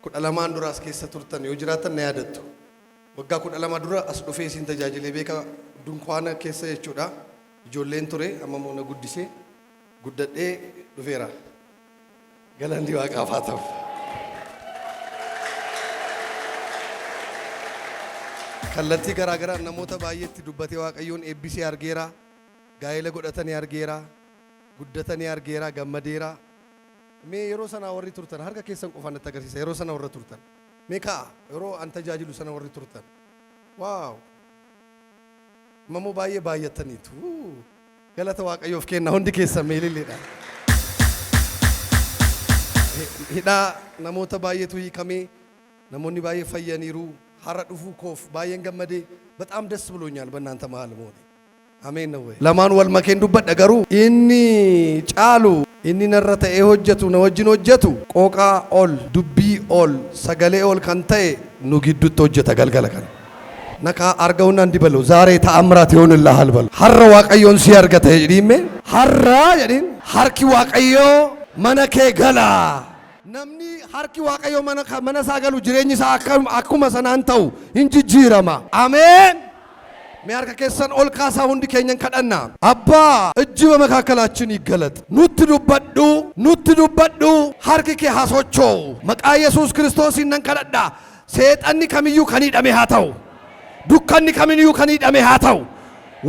kudhalamaan dura as keessa turtan yoo jiraatan na yaadattu. Waggaa 12 dura as dhufee isin tajaajilee beeka dunkaana keessa jechuudha. Ijoolleen ture amma moona guddisee guddadhee dhufeera. Galanni Waaqaaf haa ta'u. Kallattii garaa garaa namoota baay'eetti dubbatee Waaqayyoon eebbisee argeera. Gaa'ela godhatanii argeera. Guddatanii argeera, gammadeera. Mee yeroo sana warri turtan harka keessan qofaan itti agarsiisa. Yeroo sana warra turtan. Mee ka'a yeroo an tajaajilu sana warri turtan. Waaw. Mamoo baay'ee baay'attaniitu. Galata Waaqayyoof kenna hundi keessan meelilleedha. Hidhaa namoota baay'eetu hiikamee namoonni baay'ee fayyaniiru. Har'a dhufuu koof baay'een gammadee በጣም ደስ ብሎኛል በእናንተ መሃል መሆኔ። አሜን ነው ወይ? ለማን ወልመኬን ዱበት ነገሩ ኢኒ ጫሉ ኢኒ ነረተ ኤሆጀቱ ነወጅን ሆጀቱ ቆቃ ኦል ዱቢ ኦል ሰገሌ ኦል ካንተይ ኑጊዱት ሆጀተ ገልገለከን ነካ አርገውና እንዲበሉ ዛሬ ተአምራት ይሆንልሃል በሉ። ሐረ ዋቀዮን ሲያርገተ ይዲሜ ሐራ ይዲን ሐርኪ ዋቀዮ መነኬ ገላ ነምኒ ሐርኪ ዋቀዮ መነሳገሉ ጅሬኝሳ አኩመ ሰናንተው እንጂጂረማ አሜን። ሚያርካ ከሰን ኦልካሳ ሁንዲ ከኛን ከደና አባ እጅ በመካከላችን ይገለጥ ኑት ዱበዱ ሐርኪ ከሐሶቾ መቃ ኢየሱስ ክርስቶስ ይነን ከደዳ ሰይጣኒ ከሚዩ ከኒ ደሜ ሃታው ዱካኒ ከሚዩ ከኒ ደሜ ሃታው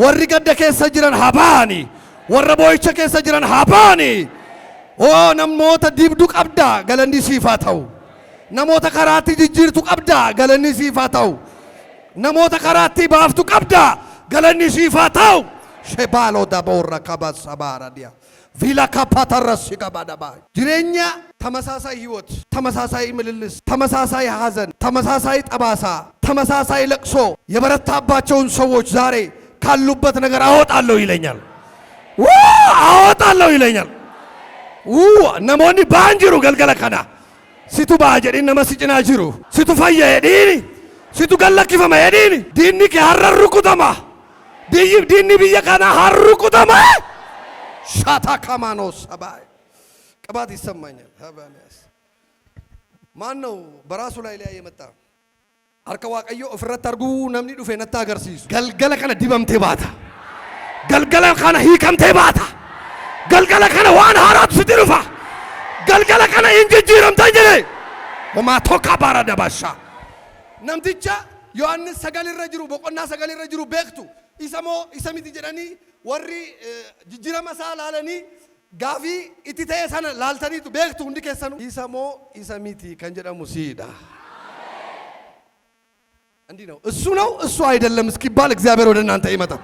ወሪ ገደ ከሰ ጅራን ሃባኒ ወረ ቦይቸ ከሰ ጅራን ሃባኒ ኦ ነሞተ ዲብዱ ቀብዳ ገለንዲ ሲፋታው ነሞተ ከራቲ ጅጅርቱ ቀብዳ ገለኒ ሲፋታው ነሞተ ከራቲ ባፍቱ ቀብዳ ገለኒ ሲፋታው ሸባሎ ዳቦራ ካባስ አባራዲያ ቪላ ካፓታራስ ይቀባዳባ ጅሬኛ ተመሳሳይ ህይወት ተመሳሳይ ምልልስ ተመሳሳይ ሐዘን ተመሳሳይ ጠባሳ ተመሳሳይ ለቅሶ የበረታባቸውን ሰዎች ዛሬ ካሉበት ነገር አወጣለሁ ይለኛል። አወጣለሁ ይለኛል። ነሞኒ ባንጅሩ ገልገለ ከና ሲቱ ባጀዲ ነመስጭና ጅሩ ሲቱ ፈየ ዲኒ ሲቱ ገለክፈመ ዲኒ ዲኒ ከሐረሩ ቁተማ ዲኒ ብየ ከና ሐሩ ቁተማ ሻታ ካማኖስ አባይ ቅባት ይሰማኛል። ሀባንያስ ማን ነው በራሱ ላይ የመጣ አርከ ዋቀዮ እፍረት አርጉ ነምኒ ዱፌ ነታ አገርሲሱ ገልገለ ከነ ዲበምቴ ባታ ገልገለ ከነ ሂከምቴ ባታ ገልገለ ከነ ዋን ሐራት ሲድሩፋ ገልገለ ከነ እንጂጂረም ተንጀለ ወማ ቶካ ባራ ደባሻ ነምቲቻ ዮሐንስ ሰገል ረጅሩ በቆና ሰገል ረጅሩ ቤክቱ ኢሰሞ ኢሰሚት ጀዳኒ ወሪ ጅጅረማ ሳላለኒ ጋፊ ኢቲቴ ሰነ ላልተኒቱ ቤክቱ እንዲ ከሰኑ ኢሰሞ ኢሰሚቲ ከንጀዳሙ ሲዳ እንዲ ነው እሱ አይደለም እስኪባል እግዚአብሔር ወደ እናንተ ይመጣል።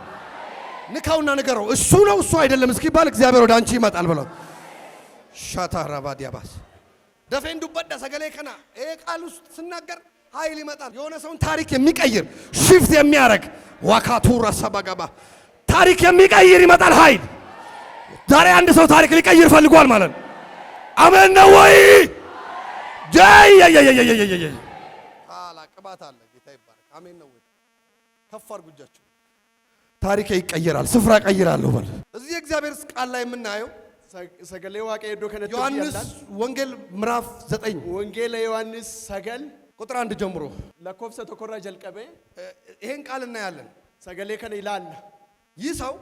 ንካውና ንገረው እሱ ነው እሱ አይደለም እስኪባል እግዚአብሔር ወደ አንቺ ይመጣል ብለው ሻታ ራባዲያባስ ደፈን ዱበዳ ሰገሌ ከና ቃል ውስጥ ስናገር ኃይል ይመጣል። የሆነ ሰውን ታሪክ የሚቀይር ሽፍት የሚያረግ ዋካቱራ ሰባጋባ ታሪክ የሚቀይር ይመጣል ኃይል። ዛሬ አንድ ሰው ታሪክ ሊቀይር ፈልጓል ማለት ነው። አሜን ነው ወይ? ጀይ ታላ ቅባት አለ ጌታ ይባረክ። አሜን ነው ወይ? ከፍ አድርጉ እጃችሁ። ታሪክ ይቀየራል፣ ስፍራ ቀይራለሁ በል። እዚህ የእግዚአብሔር ቃል ላይ የምናየው ሰገሌ ዋቀ ሄዶ ከነተ ዮሐንስ ወንጌል ምዕራፍ 9 ወንጌል ዮሐንስ ሰገል ቁጥር 1 ጀምሮ ለኮፍሰ ተኮራ ጀልቀበ ይሄን ቃል እናያለን። ሰገሌ ከነ ይላል ይህ ሰው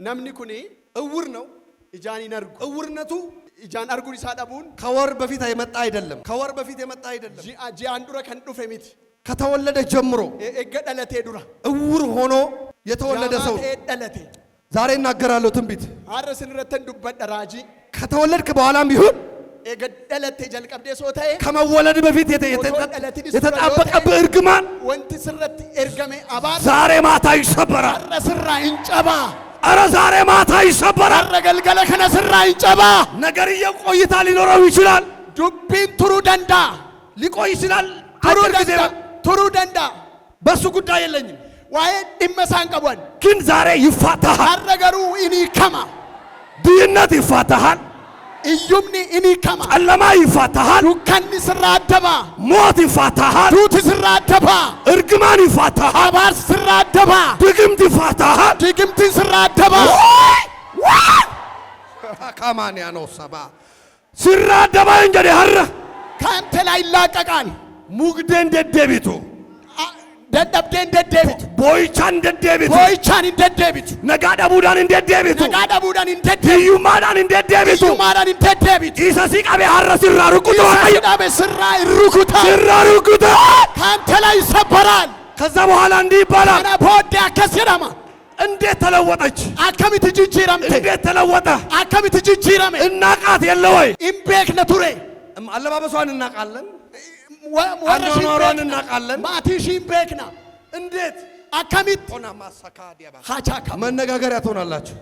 ነምኒ ኩኒ እውር ነው። ኢጃኒ ነርጉ እውርነቱ ኢጃን አርጉን ይሳዳቡን ከወር በፊት የመጣ አይደለም። ጂአን ዱረ ከን ዱፈ ሚት ከተወለደ ጀምሮ እገደለቴ ዱራ እውር ሆኖ የተወለደ ሰው ዛሬ እናገራለሁ ትንቢት አረስን ረተን ዱበደ ራጂ ከተወለድክ በኋላም ቢሆን እገደለቴ ጀልቀብዴ ሶታዬ ከመወለድ በፊት የተጣበቀብህ እርግማን ወንቲ ስረት እርገሜ አባር ዛሬ ማታ ይሰበራል። አረስራ እንጨባ አረ ዛሬ ማታ ይሰበራል። አረገልገለ ከነ ስራ እንጨባ ነገርየው ቆይታ ሊኖረው ይችላል። ዱቢን ቱሩ ደንዳ ሊቆይ ይችላል። ቱሩ ደንዳ በሱ ጉዳይ የለኝም። ዋይ ድመሳን ቀበን ግን ዛሬ ይፋታሃል። አረገሩ ኢኒ ከማ ድህነት ይፋታሃል። ኢዩምኒ ኢኒ ከማ ጨለማ ይፋታሃል። ዱካኒ ስራደባ ሞት ይፋታሃል። ዱት ስራደባ እርግማን ይፋታሃል። አባር ስራደባ ድግምት ይፋታሃል። ድግምት ስራደባ ካማንያ ነው ሰባ ሲራደባ እንጀደ ሀረ ካንተ ላይ ይላቀቃል። ሙግደን ደደቢቱ ደደብደን ደደቢቱ ቦይቻን ደደቢቱ ቦይቻን እንደደቢቱ ነጋዳ ቡዳን እንደደቢቱ ነጋዳ ቡዳን እንደደቢቱ ዩማዳን እንደደቢቱ ዩማዳን እንደደቢቱ ኢሰሲ ቀቤ ሐረስራ ሩቁቶ ይዳበ ስራ ሩኩታ ሩቁቶ ካንተ ላይ ይሰበራል። ከዛ በኋላ እንዲህ ይባላል አና ቦዴ አከሰዳማ እንዴት ተለወጠች? አከሚት ጅጅራምተ እንዴት ተለወጠ? አከሚት ጅጅራመ እናቃት የለ ወይ? ኢምቤክ ነቱሬ አለባበሷን እናቃለን፣ ወረሽን አኗኗሯን እናቃለን። ማቲሽ ኢምቤክና እንዴት አከሚት ኦና ማሳካዲያባ ሃቻካ መነጋገሪያ ትሆናላችሁ።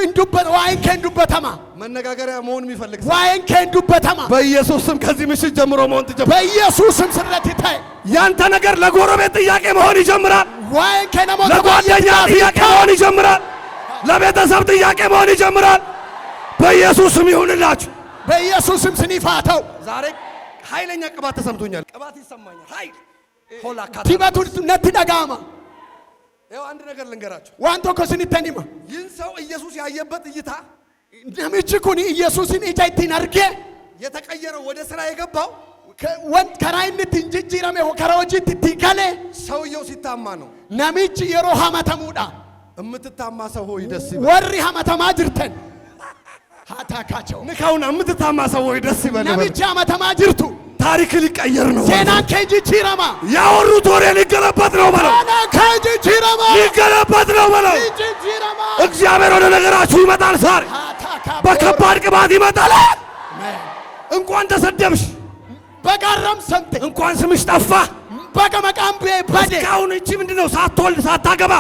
እንዱበት ዋይን ከንዱበተማ መነጋገሪያ መሆን የሚፈልግ ዋይን ከንዱበተማ በኢየሱስ ስም ከዚህ ምሽት ጀምሮ መሆን ትጀምራለህ። በኢየሱስ ስም ስረት ይታይ። ያንተ ነገር ለጎረቤት ጥያቄ መሆን ይጀምራል። ዋይን ከነሞት ለጓደኛ ጥያቄ መሆን ይጀምራል። ለቤተሰብ ጥያቄ መሆን ይጀምራል። በኢየሱስ ስም ይሁንላችሁ። በኢየሱስ ስም ስኒፋተው ዛሬ ኃይለኛ ቅባት ተሰምቶኛል። ቅባት ይሰማኛል። ኃይል ሆላ ካታ ቲበቱ ነትደጋማ ይኸው አንድ ነገር ልንገራችሁ። ዋንቶ ኮስኒተኒማ ይህን ሰው ኢየሱስ ያየበት እይታ ነምቺ ኩኒ ኢየሱስን ኢጃይቲን አርጌ የተቀየረው ወደ ስራ የገባው ወን ከራይነት እንጅጅራሜ ከራውጂት ትቲካለ ሰውየው ሲታማ ነው። ነምቺ የሮ ሐመተሙዳ እምትታማ ሰው ሆይ ደስ ይበል። ወሪ ሐመተማ ጅርተን ሃታካቸው ንካውና እምትታማ ሰው ሆይ ደስ ይበል። ነምቺ ሐመተማ ጅርቱ ታሪክ ሊቀየር ነው። ዜና ከጅጅራማ ያወሩት ወሬ ሊገለበጥ ነው በለው። ዜና ከጅጅራማ ሊገለበጥ ነው በለው። ጅጅራማ እግዚአብሔር ወደ ነገራችሁ ይመጣል። ዛሬ በከባድ ቅባት ይመጣል። እንኳን ተሰደብሽ፣ በጋራም ሰምተ እንኳን ስምሽ ጠፋ። በገመቃም በደ እስካሁን እቺ ምንድነው? ሳትወልድ ሳታገባ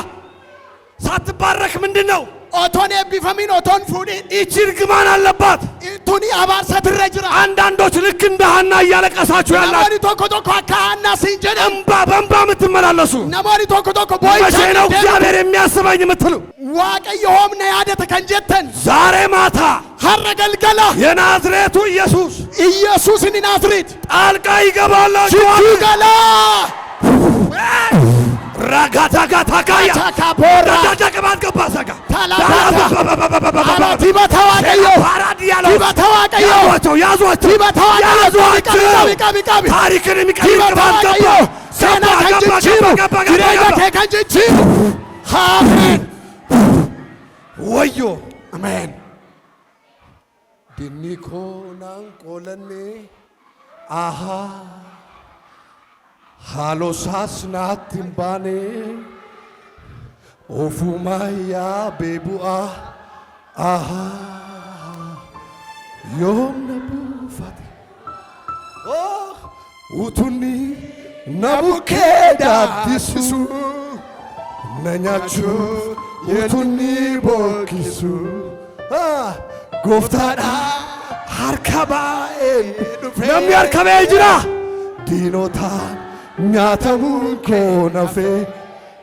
ሳትባረክ ምንድነው? ኦቶኔ ቢፈሚን ኦቶን ፉዲ እቺ እርግማን አለባት። ቱኒ አባሰ ትረጅራ አንዳንዶች ልክ እንደ ሐና እያለቀሳችሁ ያላችሁ ነሞኒ ቶኮ ቶኮ አካና ሲንጀን እንባ በእንባ የምትመላለሱ ነሞኒ ቶኮ ቶኮ ቦይ መቼ ነው እግዚአብሔር የሚያስበኝ የምትሉ ዋቀየሆም ነው ያደተ ከንጀተን ዛሬ ማታ ሐረገልገላ የናዝሬቱ ኢየሱስን ናዝሬት ጣልቃ ይገባላችሁ። ገላ ራጋታጋታካያ ታካቦራ ዳዳቀባት ገባ ሰጋ አባቲ በተዋቀዮ በተዋቀዮ ያዟቸው ታሪክን የሚቀይር ቅባት ገባ ሴና ከንጅችሩ ግሬገቴ ከንጅችሩ አሜን ወዮ አሜን ዲኒኮናን ቆለኔ አሃ ሃሎሳስ ናትምባኔ ኦፉማያ ቤቡአ አሃ ዮነቡፋት uቱኒ ናቡኬ ዳዲሱ ነኛቹ uቱኒ ቦኪሱ ጎፍታዳ ሃርከባኤን ነምኒ ሃርከባኤ ጅራ ዲኖታን ኛተሙን ኮነፌ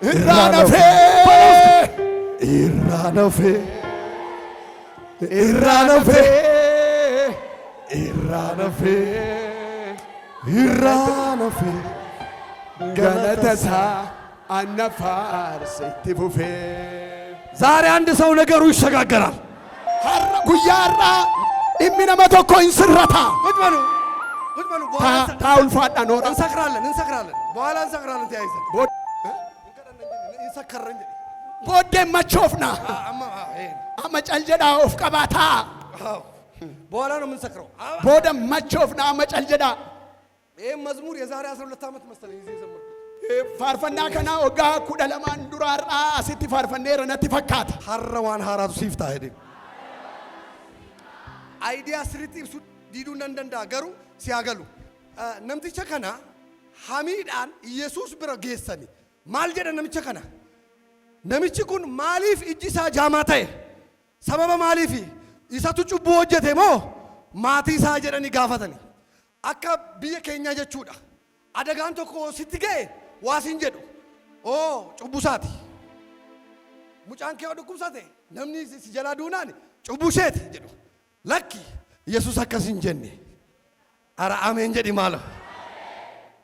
ኢራነፌ ኢራነፌ ኢራነፌ ኢራነፌ ኢራነፌ ገለተሳ አነፋር ሲቲፉፌ ዛሬ አንድ ሰው ነገሩ ይሸጋገራል። ጉያራ ኢሚነመ ቶኮ እንስረታ ቁጭ በሉ ቁጭ በሉ። ታውልፋዳ ኖራ እንሰክራለን በኋላ እንሰክራለን። ተያይዘን እንሰከረን ቦዴ መቾፍና አመጨልጀዳ ኦፍ ቀባታ በኋላ ነው የምንሰክረው። ቦደ መቾፍና አመጨልጀዳ ይሄ መዝሙር የዛሬ 12 ዓመት መሰለኝ እዚህ ዘመርኩት። ፋርፈና ከና ወጋ ኩደ ለማን ዱራራ አሲቲ ፋርፈኔ ረነቲ ፈካታ ሐረዋን ሐራቱ ሲፍታ ሄደ አይዲያ ስሪቲ ሱ ዲዱ ነንደንዳ ገሩ ሲያገሉ ነምቲቸ ከና ሐሚዳን ኢየሱስ ብረ ጌሰኒ ማልጀደ ነምቸ ከና ነምቺ ኩን ማሊፍ እጂሳ ጃማታዬ ሰበበ ማሊፊ ኢሳቱ ጩቡ ወጀቴ ሞ ማቲሳ ጀደኒ ጋፈተኒ አካ ብየ ኬኛ ጀቹዳ አደጋን ቶኮ ሲትገ ዋሲን ጀዱ ኦ ጩቡሳቲ ሙጫን ከወዱ ኩብሳቴ ነምኒ ሲጀላ ዱናኒ ጩቡሼት ጀዱ ለኪ ኢየሱስ አከሲን ጀኒ አራ አሜን ጀዲ ማለ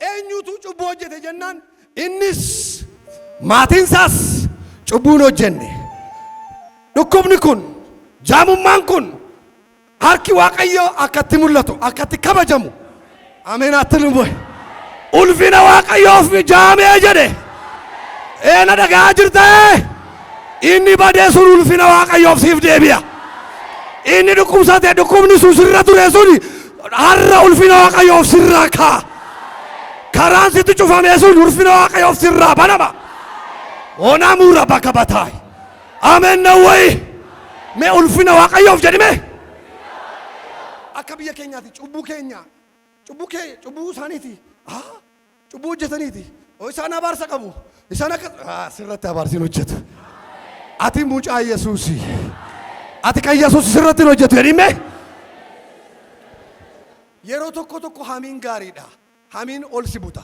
ኤኙቱ ጩቡ ወጀቴ ጀናን ኢንስ ማቲንሳስ ጩቡን ወጀኔ ዱኩብኒ ኩን ጃሙማን ኩን harki waaqayyoo akkatti mul'atu akkatti kabajamu ameen attilum boy ulfina waaqayyoof mijaamee jedhe eena dhagaa jirte inni badee sun ulfina waaqayyoof siif deebi'a inni dhukkubsate dhukkubni sun sirra ture sun har'a ulfina waaqayyoof sirraa ka'a karaan sitti cufamee sun ulfina waaqayyoof sirraa banama onamuura bakka bataay ameen nawwayi mee ulfina waaqayyoof jedhime akka biyya keenyaati cubbuu isaaniiti cubbuu hojjetaniiti isaan abaarsa qabu isaan akka sirratti abaarsiin hojjetu ati mucaa Yesuusi ati kan Yesuus sirratti hojjetu jedhime yeroo tokko hamiin gaariidha hamiin ol si buta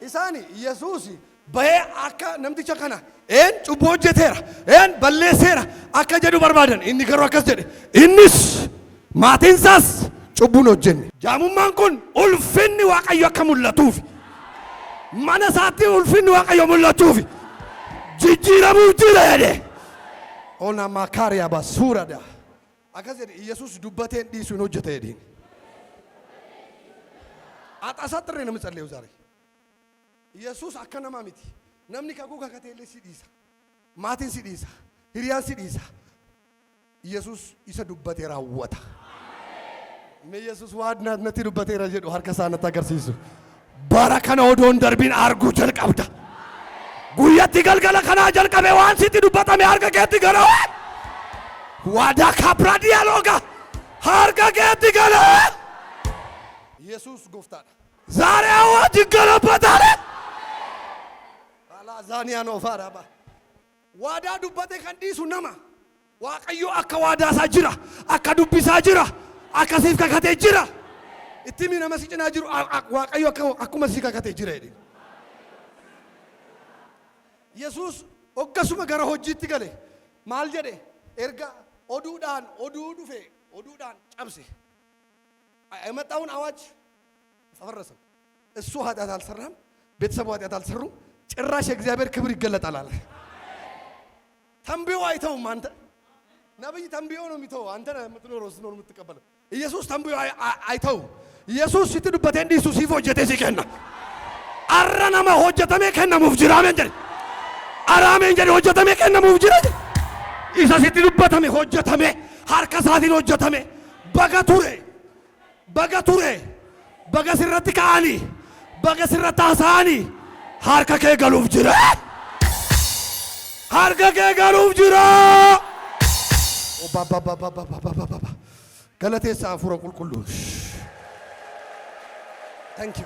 isaani Yesuusi bahee akka namticha kana een cubbuu hojjeteera een balleesseera akka jedhu barbaadan inni garuu akkas jedhe innis maatinsaas cubbuun hojjenne jaamummaan kun ulfinni waaqayyo akka mul'atuuf mana isaatti ulfinni waaqayyo mul'atuuf jijjiiramuuf jira jedhe ona makaariyaa basuuradha akkas jedhe Yesuus dubbateen dhiisuun hojjete jedheen axasaxirree namni calleeyu zaare Yesuus akka namaa miti namni kakuu kakateellee si dhiisa maatiin si dhiisa hiriyaan si dhiisa Yesuus isa dubbatee raawwata mee Yesuus waadnaat natti dubbateera jedhu harka isaa natti agarsiisu bara kana odoon darbiin arguu jalqabda guyyatti galgala kanaa jalqabe waan sitti dubbatame harka keetti gala waadaa kaabraa diyaaloga harka keetti gala Yesuus gooftaadha zaare awaati galabbataadha alaazaniyaan ofaadha waadaa dubbate kan dhiisu nama waaqayyo akka waadaa isaa jira akka dubbisaa jira akkasiif kakatee jira itti mi nama si cinaa jiru waaqayyo akkuma si kakatee jira jedhe Yesuus hoggasuma gara hojiitti gale maal jedhe erga oduudhaan cabse የመጣውን አዋጅ ፈረሰ እሱ ኃጢአት አልሰራም ቤተሰቡ ኃጢአት አልሰሩም ጭራሽ የእግዚአብሔር ክብር ይገለጣል አለ ተንብዮ አይተውም አንተ ነብይ ተንብዮ ነው የሚተው አንተ የምትኖረው ስኖር የምትቀበለው ኢየሱስ ተንብዮ አይተው ኢየሱስ ሲትዱበት እንዲሱ ሲፎጀቴ ሲከና አረናማ ሆጀተሜ ከነ ሙፍጅራሜ እንደ አራሜ እንደ ሆጀተሜ ከነ ሙፍጅራ ኢሳ ሲትዱበተሜ ሆጀተሜ harkasatiin hojjetame baga ture baga sirratti kaani baga sirratti hasaani harka kee galuuf jira galateessa afura qulqulluun thank you